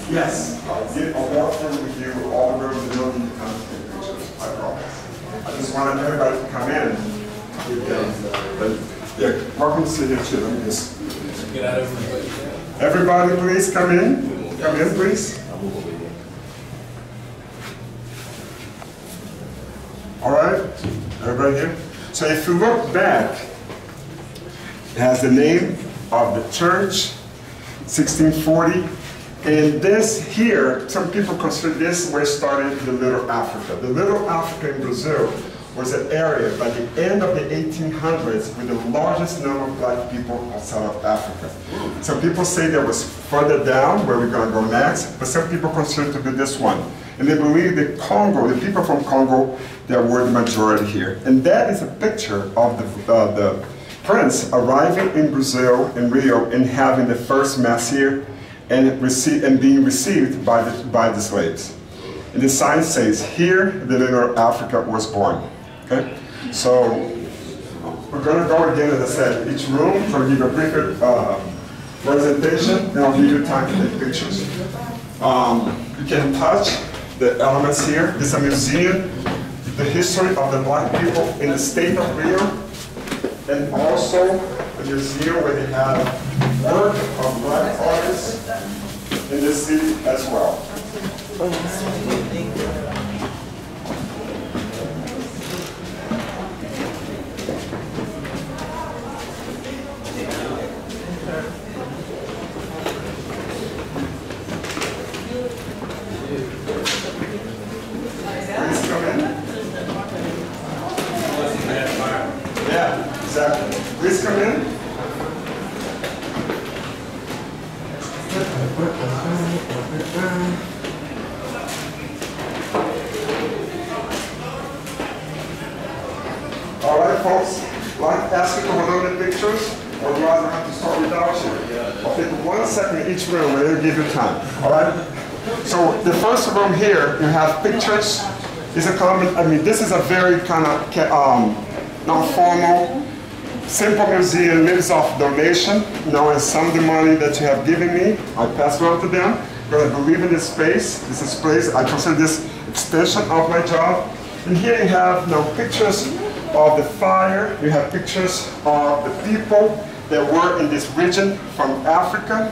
Yes, I'll walk through with you all the rooms and you'll need to come to take pictures, I promise. I just wanted everybody to come in. Yeah, welcome to sit here too. Let me just get out of everybody, please come in. Come in, please. All right, everybody here. So if you look back, it has the name of the church, 1640. And this here, some people consider this where started the Little Africa. The Little Africa in Brazil was an area by the end of the 1800s with the largest number of black people outside of Africa. Some people say there was further down where we're going to go next, but some people consider it to be this one. And they believe that Congo, the people from Congo, there were the majority here. And that is a picture of the prince arriving in Brazil, in Rio, and having the first mass here, and being received by the slaves. And the sign says, here the Little Africa was born. Okay? So we're going to go again, as I said, each room, so I'll give you a brief presentation, and I'll give you time to take pictures. You can touch the elements here. It's a museum, the history of the black people in the state of Rio, and also a museum where they have work of black artists in this city as well. Please come in. Yeah, exactly. Please come in. All right, folks. I'd like to ask you to hold on the pictures, otherwise I have to start without you. I'll take 1 second in each room and it'll give you time. All right? So the first room here, you have pictures. It's a common, this is a very kind of non-formal, simple museum, lives off donation. And some of the money that you have given me, I pass it on to them. Because I believe in this space. This is place, I consider this extension of my job. And here you have pictures of the fire. You have pictures of the people that were in this region from Africa.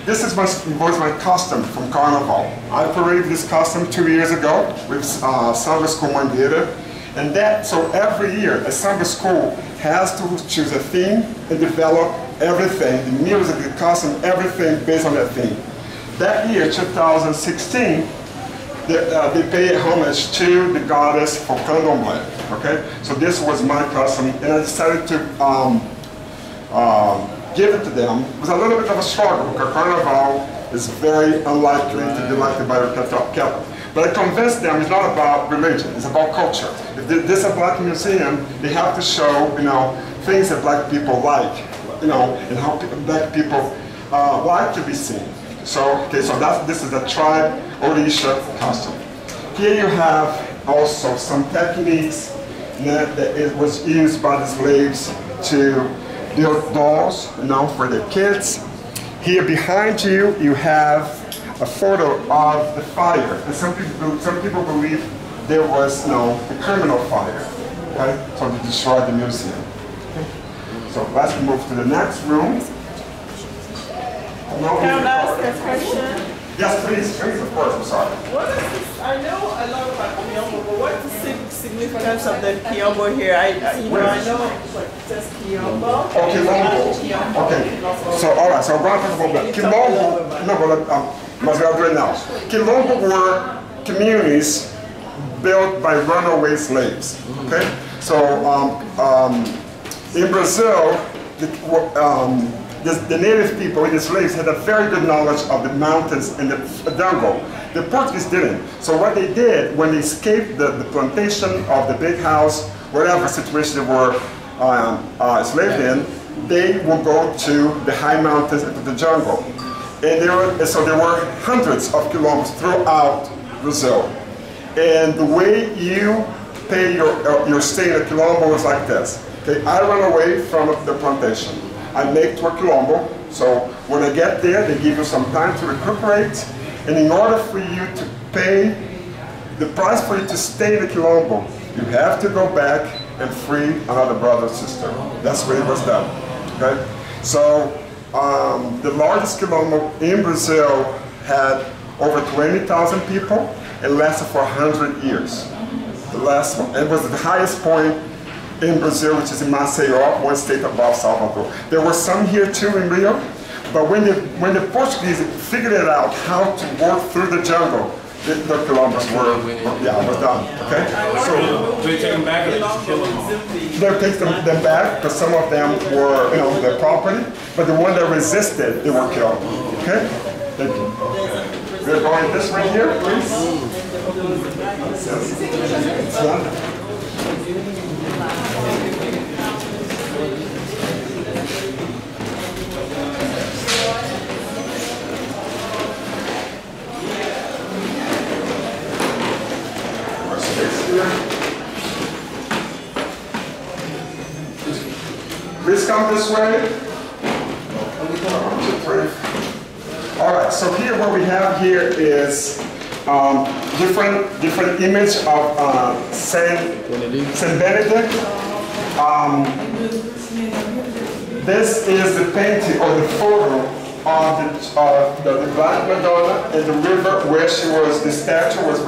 This was my costume from Carnival. I paraded this costume 2 years ago with Samba School Mangueira. And so every year, a Samba School has to choose a theme and develop everything, the music, the costume, everything based on that theme. That year, 2016, they pay homage to the goddess for Candomblé. Okay, so this was my costume, and I decided to give it to them. It was a little bit of a struggle because Carnival is very unlikely to be liked by the Catholic. But I convinced them it's not about religion; it's about culture. If this is a black museum, they have to show things that black people like, and how black people like to be seen. So this is the tribe Orisha costume. Here you have also some techniques that it was used by the slaves to build dolls, for their kids. Here behind you, you have a photo of the fire. And some people believe there was a criminal fire, okay? So they destroyed the museum. Okay. So let's move to the next room. Can I ask a question? Yes, please, of course, I'm sorry. What is this? I know a lot about Kiombo, but what's the significance of the Kiombo here? I know just Kiombo. Oh, Quilombo. Okay. So, all right, so I'm going to talk about that. Quilombo, but we'll do it now. Quilombo were communities built by runaway slaves, okay? So, in Brazil, the native people, the slaves, had a very good knowledge of the mountains and the jungle. The Portuguese didn't. So what they did, when they escaped the plantation of the big house, whatever situation they were enslaved in, they would go to the high mountains and to the jungle. And there were hundreds of kilometers throughout Brazil. And the way you pay your stay in a Quilombo was like this. Okay, I run away from the plantation. I make to a Quilombo, so when I get there, they give you some time to recuperate, And in order for you to pay the price for you to stay in the Quilombo, you have to go back and free another brother or sister. That's where it was done. Okay? So the largest Quilombo in Brazil had over 20,000 people and lasted for 100 years. The last one, it was the highest point in Brazil, which is in Maceió, one state above Salvador. There were some here too in Rio, but when the Portuguese figured it out how to work through the jungle, the Quilombos was done. Okay, So they take them back or they just kill them all? They take them back because some of them were, their property, but the one that resisted, they were killed. Okay, thank you. We're going this way here, please. It's done. Please come this way. 1, 2, 3. All right, so here what we have here is different image of Saint Benedict. This is the painting or the photo of the Black Madonna in the river where the statue was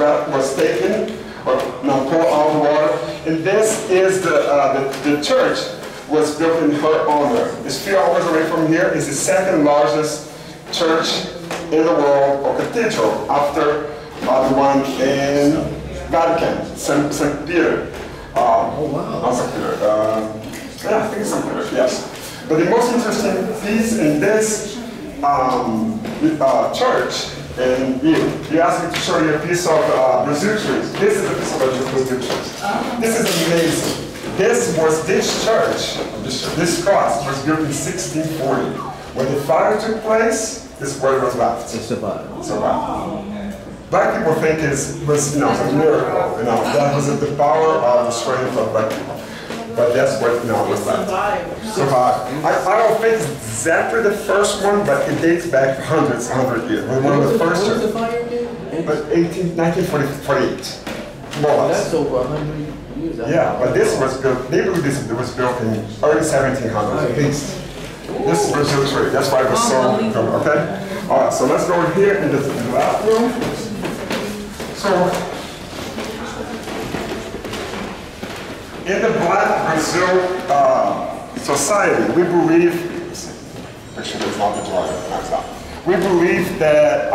taken, or poured out the water. And this is the church was built in her honor. It's a few hours away from here. It's the second largest church in the world, or cathedral, after the one in Vatican, St. Peter. Not St. Peter. Yeah, I think it's St. Peter, yes. But the most interesting piece in this church, and you asked me to show you a piece of Brazil trees. This is a piece of Brazil trees. This is amazing. This church, this cross was built in 1640. When the fire took place, this is where it was left. It survived. Black people think it was a miracle. That was the power of the strength of black people. But that's what was left. Survived. I don't think it's exactly the first one, but it dates back hundred years. It was one of the first churches. But 1948. More or less. That's over 100 years. Yeah, but this was built, they believe this was built in early 1700s at least. This is Brazil tree, that's why it was so good, okay? All right, so let's go in here into the bathroom. So, in the Black Brazil society, we believe, make sure there's not the drawing, we believe that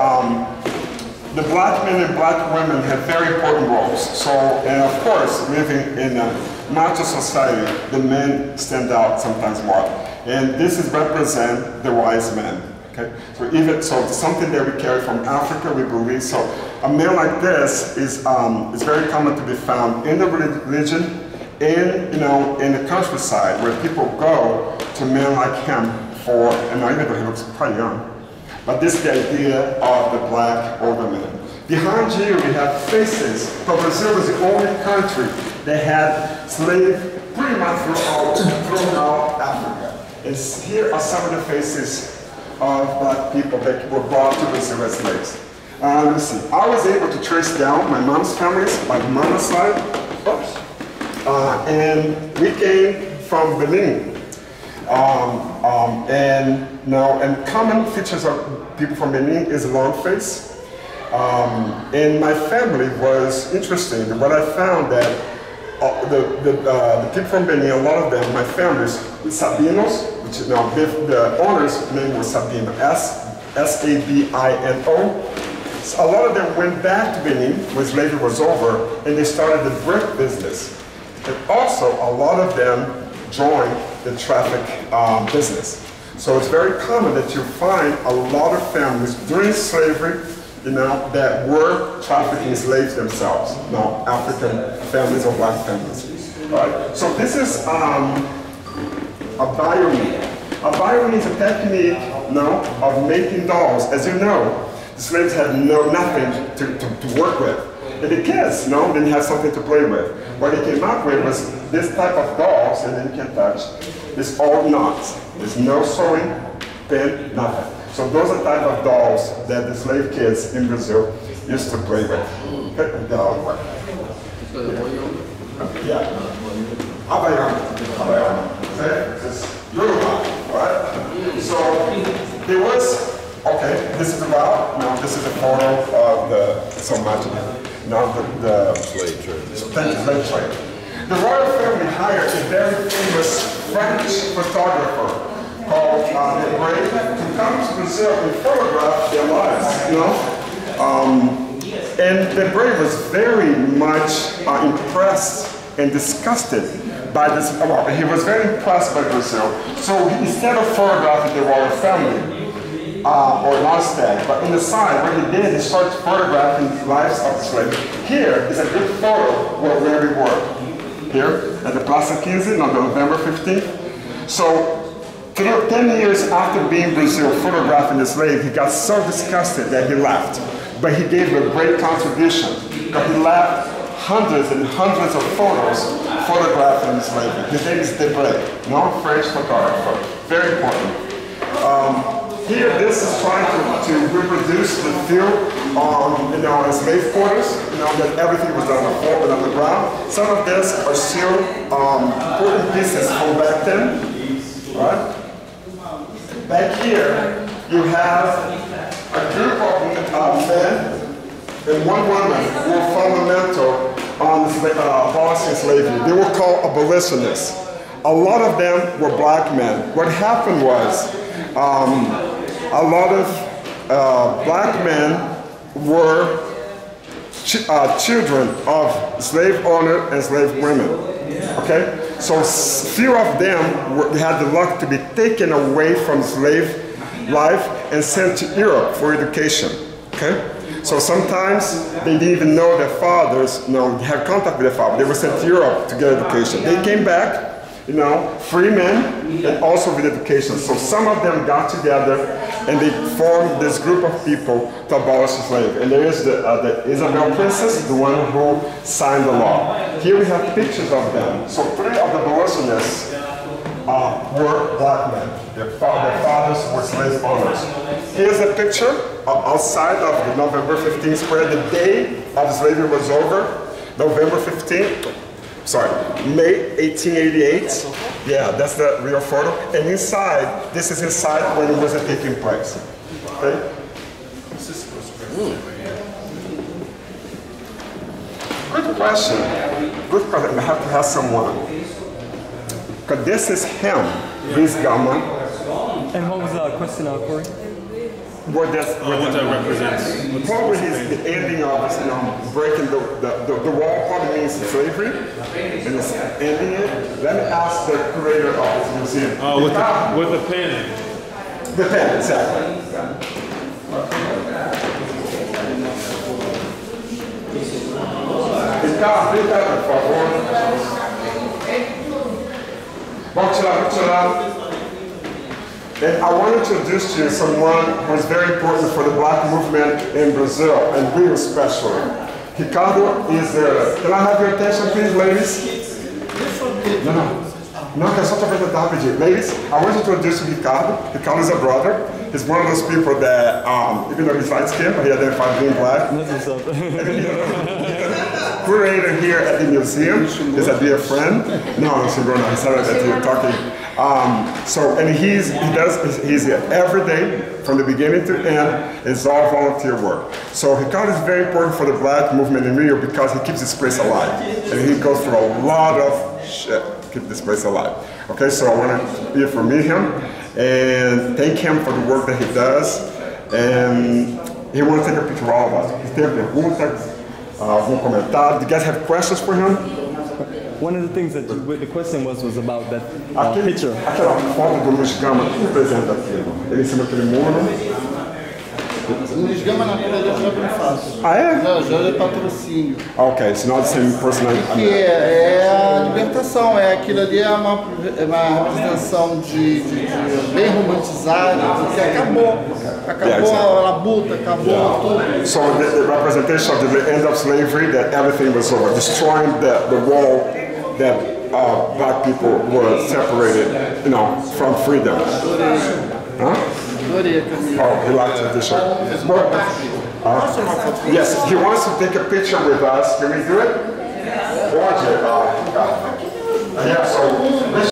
the black men and black women have very important roles. So, and of course, living in a macho society, the men stand out sometimes more. And this is represent the wise men. Okay, so something that we carry from Africa, we believe. So, a man like this is very common to be found in the religion, in the countryside, where people go to men like him for, and even though he looks quite young. But this is the idea of the black older men. Behind you, we have faces. So Brazil was the only country that had slaves pretty much throughout Africa. And here are some of the faces of black people that were brought to Brazil as slaves. Let me see. I was able to trace down my mom's families, my mama's side. Oops. And we came from Benin. And common features of people from Benin is a long face. And my family was interesting. What I found that the people from Benin, a lot of them, my families, Sabinos, which the owner's name was Sabino, S-A-B-I-N-O. So a lot of them went back to Benin when slavery was over, and they started the brick business. And also, a lot of them joined the traffic business. So it's very common that you find a lot of families during slavery, that were trafficking slaves themselves. African families or black families. All right. So this is a biome. A biome is a technique of making dolls. As you know, the slaves had nothing to work with. And the kids, didn't have something to play with. What they came up with was this type of dolls, and then you can touch. It's all knots. There's no sewing, pin, nothing. So those are the type of dolls that the slave kids in Brazil used to play with. Yeah. Havaiana. This is Yoruba, right? So there was, okay, this is about, now this is a photo of the, so much, now the slave trade. Slave trade. The royal family hired a very famous French photographer called Debray to come to Brazil and photograph their lives, you know? And Debray was very much impressed and disgusted by this. Well, he was very impressed by Brazil. So instead of photographing the royal family, or not instead, but in the side, what he did, he started photographing the lives of the slaves. Here is a good photo where we were. Here at the Plaza 15 on November 15th. So 10 years after being in Brazil photographing the slave, he got so disgusted that he left. But he gave a great contribution because he left hundreds and hundreds of photos photographing the slave. His name is Debray, no French photographer. Very important. Here, this is trying to reproduce the feel on the slave quarters, that everything was done on the floor and on the ground. Some of this are still important pieces from back then, right? Back here, you have a group of men and one woman who were fundamental on abolishing slavery. They were called abolitionists. A lot of them were black men. What happened was, a lot of black men were children of slave owners and slave women. Okay, so few of them had the luck to be taken away from slave life and sent to Europe for education. Okay, so sometimes they didn't even know their fathers, had contact with their father. They were sent to Europe to get education. They came back, free men and also with education. So some of them got together and they formed this group of people to abolish slavery. And there is the Isabel Princess, the one who signed the law. Here we have pictures of them. So 3 of the abolitionists were black men. Their fathers were slave owners. Here's a picture outside of the November 15th square. The day of slavery was over, November 15th. Sorry, May 1888. Yeah, that's the real photo. And inside, this is inside when it was taking place. Okay? Good question. Good question. I have to ask someone. Because this is him, this Gama. And what was the question, Corey? What that represents? Probably is the ending of breaking the wall. Probably means slavery, and it's ending it. Let me ask the curator of this museum. Oh, with the pen. The pen, exactly. Por favor. Vamos tirar. And I want to introduce to you someone who is very important for the black movement in Brazil, and Rio especially. Ricardo is there. Can I have your attention, please, ladies? No, só te apresentar rapidinho. Ladies, I want to introduce you to Ricardo. Ricardo is a brother. He's one of those people that, even though he's light skinned, but he identifies being black. Curator here at the museum is a dear friend. No, he's sorry that you're talking. And he's here every day from the beginning to end. It's all volunteer work. So Ricardo is very important for the black movement in Rio because he keeps this place alive. And he goes through a lot of shit to keep this place alive. Okay, so I want to hear from him and thank him for the work that he does. And he wants to take a picture of all of us. He tem perguntas, algum comentário. Do you guys have questions for him? One of the things that the question was about that picture. Aquela foto do Luiz Gama, que representa aquilo? Ele em cima daquele muro. O Luiz Gama, na verdade, já não faço. Ah, é? Já é patrocínio. Ok, sinal de ser personalidade. Que é a libertação, aquilo ali é uma representação de bem romantizada, porque acabou a labuta, acabou tudo. So the representation of the end of slavery, that everything was over, destroying the wall that black people were separated, from freedom. Huh? Adorei a camisa. Oh, he likes it, this shirt. Yes, he wants to take a picture with us. Can we do it? Roger,